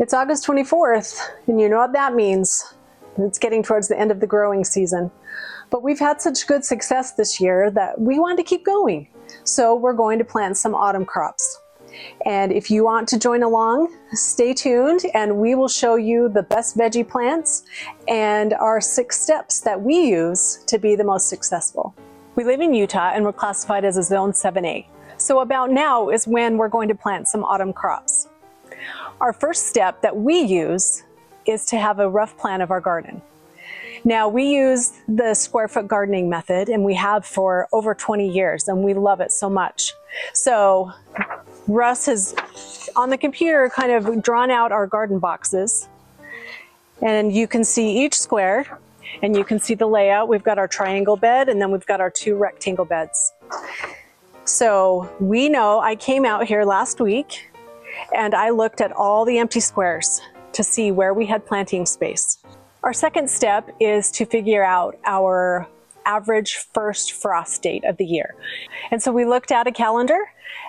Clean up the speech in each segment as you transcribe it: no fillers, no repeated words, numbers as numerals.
It's August 24th, and you know what that means. It's getting towards the end of the growing season. But we've had such good success this year that we want to keep going. So we're going to plant some autumn crops. And if you want to join along, stay tuned and we will show you the best veggie plants and our 6 steps that we use to be the most successful. We live in Utah and we're classified as a Zone 7A. So about now is when we're going to plant some autumn crops. Our first step that we use is to have a rough plan of our garden. Now we use the square foot gardening method and we have for over 20 years and we love it so much. So Russ has on the computer kind of drawn out our garden boxes and you can see each square and you can see the layout. We've got our triangle bed and then we've got our 2 rectangle beds. So we know I came out here last week and I looked at all the empty squares to see where we had planting space. Our second step is to figure out our average first frost date of the year. And so we looked at a calendar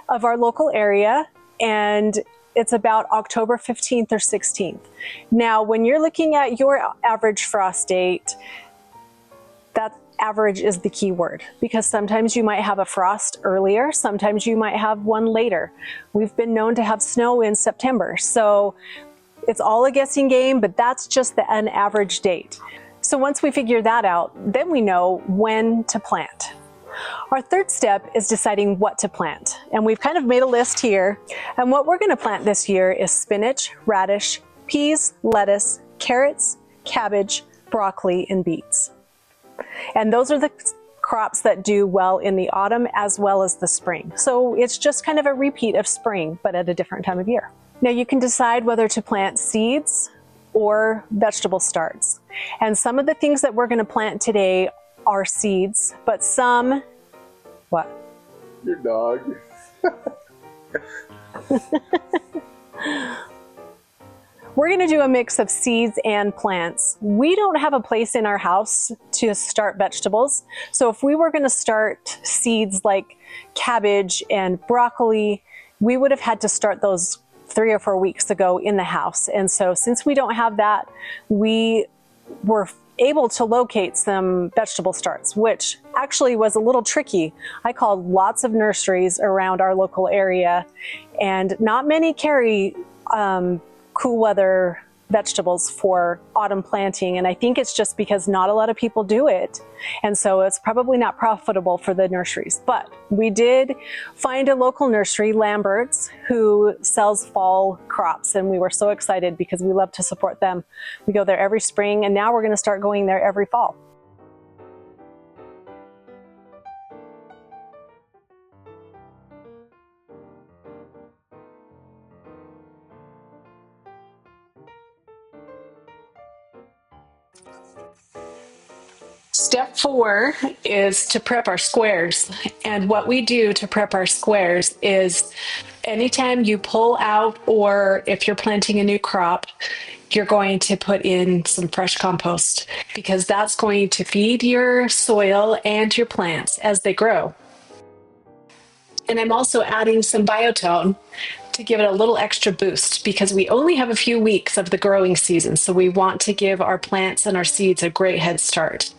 of our local area and it's about October 15th or 16th. Now, when you're looking at your average frost date, that average is the key word because sometimes you might have a frost earlier, sometimes you might have one later. We've been known to have snow in September, so it's all a guessing game, but that's just an average date. So once we figure that out, then we know when to plant. Our third step is deciding what to plant. And we've kind of made a list here. And what we're going to plant this year is spinach, radish, peas, lettuce, carrots, cabbage, broccoli, and beets. And those are the crops that do well in the autumn as well as the spring. So it's just kind of a repeat of spring, but at a different time of year. Now you can decide whether to plant seeds or vegetable starts. And some of the things that we're going to plant today are seeds, but some, what? Your dog. We're going to do a mix of seeds and plants. We don't have a place in our house to start vegetables. So if we were going to start seeds like cabbage and broccoli, we would have had to start those 3 or 4 weeks ago in the house. And so since we don't have that, we were able to locate some vegetable starts, which actually was a little tricky. I called lots of nurseries around our local area and not many carry cool weather vegetables for autumn planting. And I think it's just because not a lot of people do it. And so it's probably not profitable for the nurseries. But we did find a local nursery, Lambert's, who sells fall crops. And we were so excited because we love to support them. We go there every spring and now we're going to start going there every fall. Step 4 is to prep our squares. And what we do to prep our squares is anytime you pull out or if you're planting a new crop, you're going to put in some fresh compost because that's going to feed your soil and your plants as they grow. And I'm also adding some biotone to give it a little extra boost because we only have a few weeks of the growing season. So we want to give our plants and our seeds a great head start.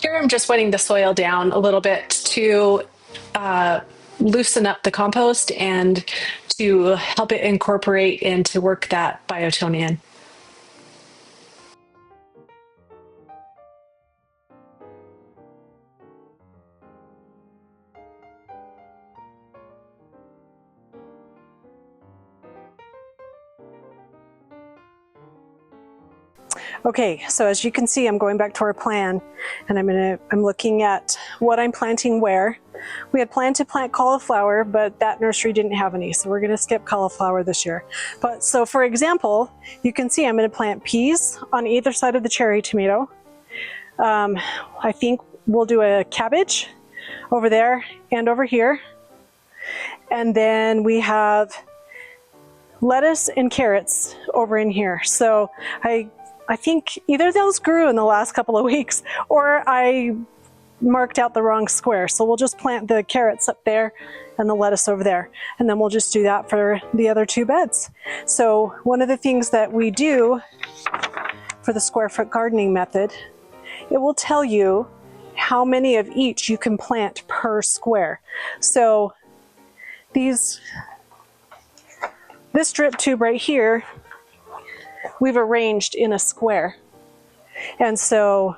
Here I'm just wetting the soil down a little bit to loosen up the compost and to help it incorporate and to work that biotone in. Okay, so as you can see, I'm going back to our plan and I'm looking at what I'm planting where. We had planned to plant cauliflower, but that nursery didn't have any, so we're gonna skip cauliflower this year. But so for example, you can see I'm gonna plant peas on either side of the cherry tomato. I think we'll do a cabbage over there and over here. And then we have lettuce and carrots over in here. So I think either those grew in the last couple of weeks or I marked out the wrong square. So we'll just plant the carrots up there and the lettuce over there. And then we'll just do that for the other two beds. So one of the things that we do for the square foot gardening method, it will tell you how many of each you can plant per square. So this drip tube right here, we've arranged in a square. And so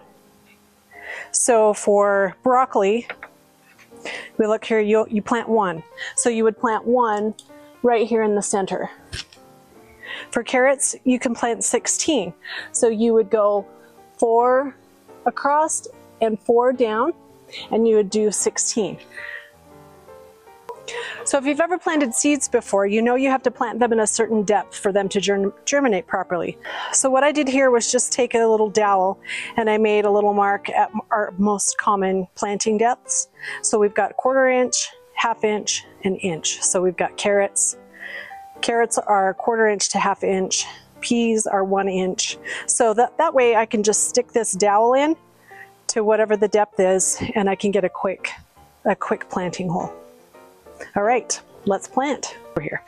for broccoli, we look here, you plant one. So you would plant one right here in the center. For carrots, you can plant 16. So you would go 4 across and 4 down, and you would do 16. So if you've ever planted seeds before, you know you have to plant them in a certain depth for them to germinate properly. So what I did here was just take a little dowel and I made a little mark at our most common planting depths. So we've got 1/4 inch, 1/2 inch, and inch. So we've got carrots. Carrots are 1/4 inch to 1/2 inch. Peas are 1 inch. So that way I can just stick this dowel in to whatever the depth is and I can get a quick planting hole. All right, let's plant over here.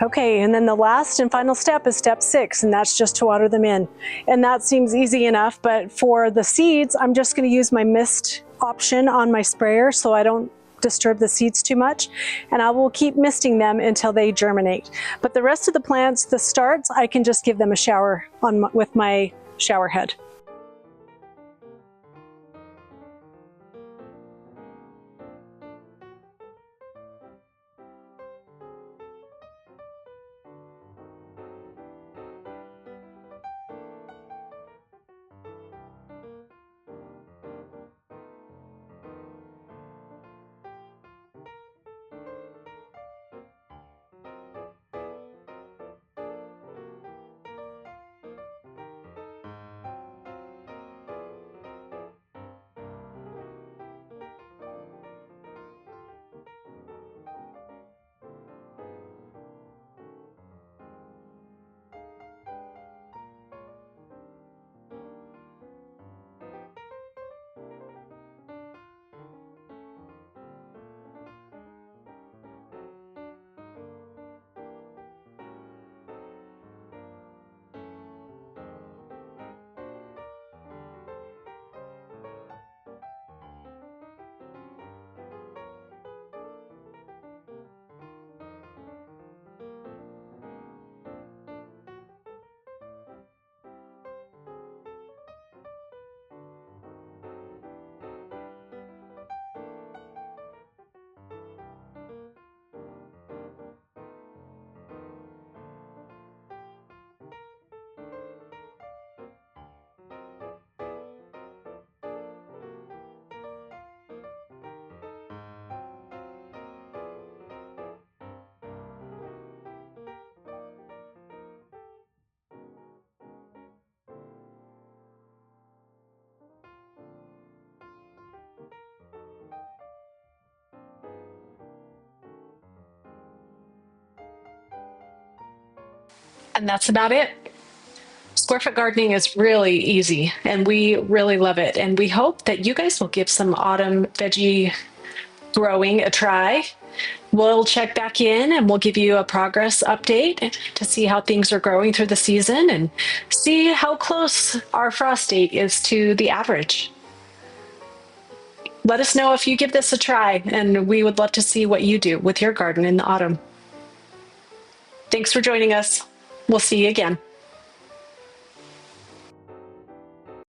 Okay, and then the last and final step is step 6, and that's just to water them in. And that seems easy enough, but for the seeds, I'm just going to use my mist option on my sprayer so I don't disturb the seeds too much, and I will keep misting them until they germinate. But the rest of the plants, the starts, I can just give them a shower with my shower head. And that's about it. Square foot gardening is really easy and we really love it. And we hope that you guys will give some autumn veggie growing a try. We'll check back in and we'll give you a progress update to see how things are growing through the season and see how close our frost date is to the average. Let us know if you give this a try, and we would love to see what you do with your garden in the autumn. Thanks for joining us. We'll see you again.